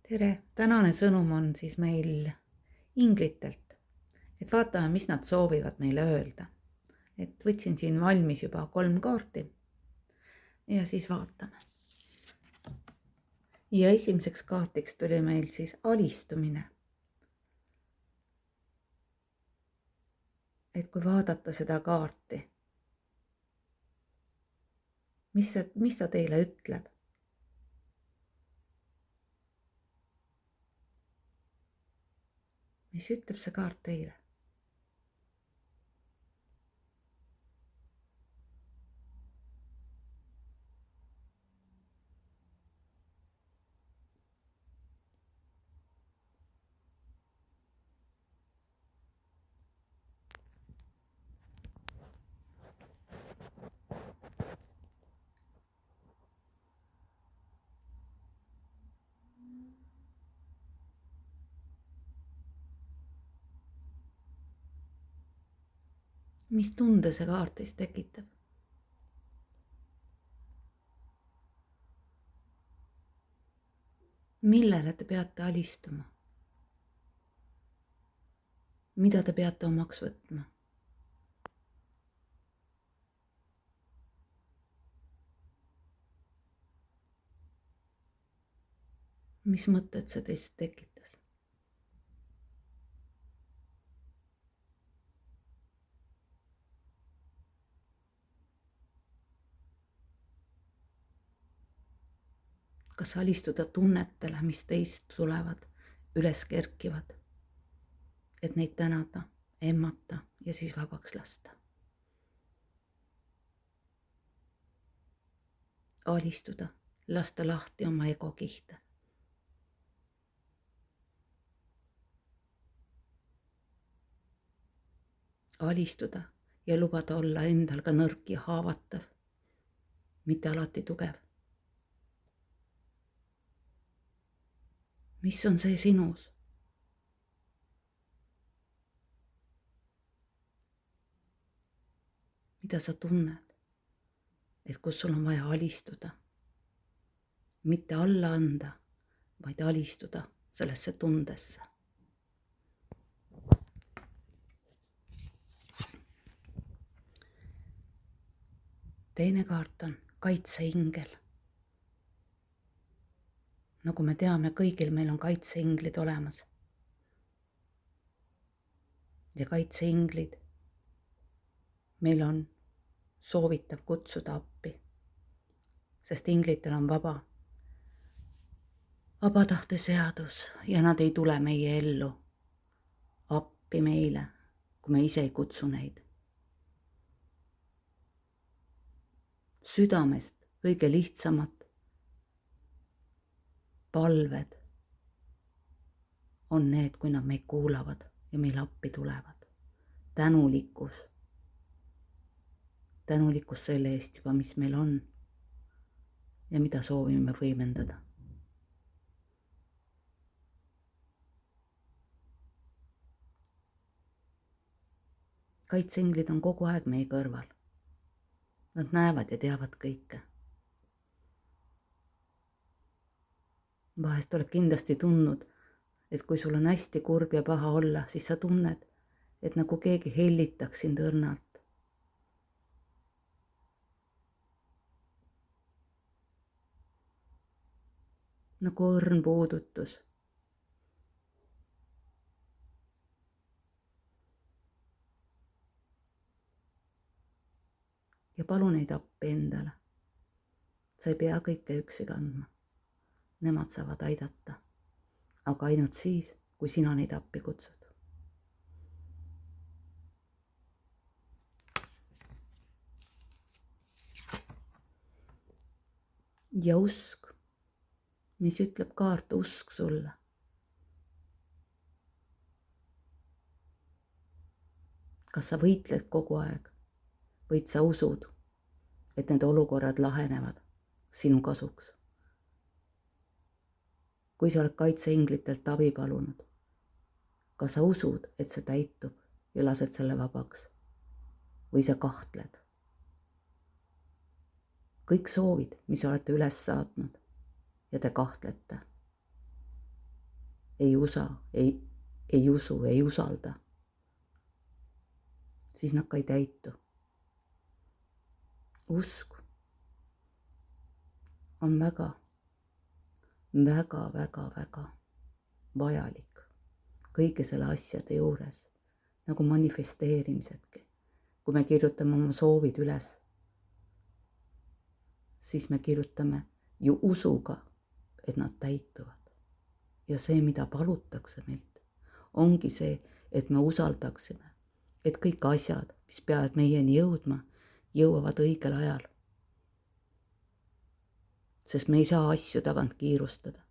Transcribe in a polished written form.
tere, tänane sõnum on siis meil inglitelt, et vaatame, mis nad soovivad meile öelda. Et võtsin siin valmis juba 3 kaarti ja siis vaatame. Ja esimeseks kaartiks tuli meil siis alistumine. Et kui vaadata seda kaarti, mis ta teile ütleb? Mis ütleb see kaart teile? Mis tunde see kaart siis tekitab? Millele te peate alistuma? Mida te peate omaks võtma? Mis mõtted see teist tekitas? Kas alistuda tunnetele, mis teist tulevad, üles kerkivad, et neid tänada, emmata ja siis vabaks lasta? Alistuda, lasta lahti oma egokihte. Alistuda ja lubada olla endal ka nõrk ja haavatav, mitte alati tugev. Mis on see sinus? Mida sa tunned, et kus sul on vaja alistuda, mitte alla anda, vaid alistuda sellesse tundesse. Teine kaart on kaitseingel. Nagu me teame, kõigil meil on kaitseinglid olemas. Ja kaitseinglid meil on soovitav kutsuda appi, sest inglitel on vaba tahte seadus ja nad ei tule meie ellu appi meile, kui me ise ei kutsu neid. Südamest kõige lihtsamad palved on need, kui nad meid kuulavad ja meile appi tulevad. Tänulikkus selle eest juba, mis meil on ja mida soovime võimendada. Kaitseinglid on kogu aeg meie kõrval. Nad näevad ja teavad kõike. Vahest oled kindlasti tundnud, et kui sul on hästi kurb ja paha olla, siis sa tunned, et nagu keegi hellitaks sind õrnalt. Nagu õrn puudutus. Ja palu neid appi endale. Sa ei pea kõike üksi kandma. Nemad saavad aidata, aga ainult siis, kui sina neid appi kutsud. Ja usk, mis ütleb kaart, usk sulle. Kas sa võitled kogu aeg? Võid sa usud, et need olukorrad lahenevad sinu kasuks? Kui sa oled kaitseinglitelt abi palunud, kas sa usud, et see täitub ja lased selle vabaks? Või sa kahtled? Kõik soovid, mis olete üles saatnud ja te kahtlete. ei usu, ei usalda, siis nad ka ei täitu. Usk on väga vajalik kõige selle asjade juures, nagu manifesteerimisedki. Kui me kirjutame oma soovid üles, siis me kirjutame ju usuga, et nad täituvad. Ja see, mida palutakse meilt, ongi see, et me usaldaksime, et kõik asjad, mis peavad meieni jõudma, jõuavad õigel ajal. Sest me ei saa asju tagant kiirustada.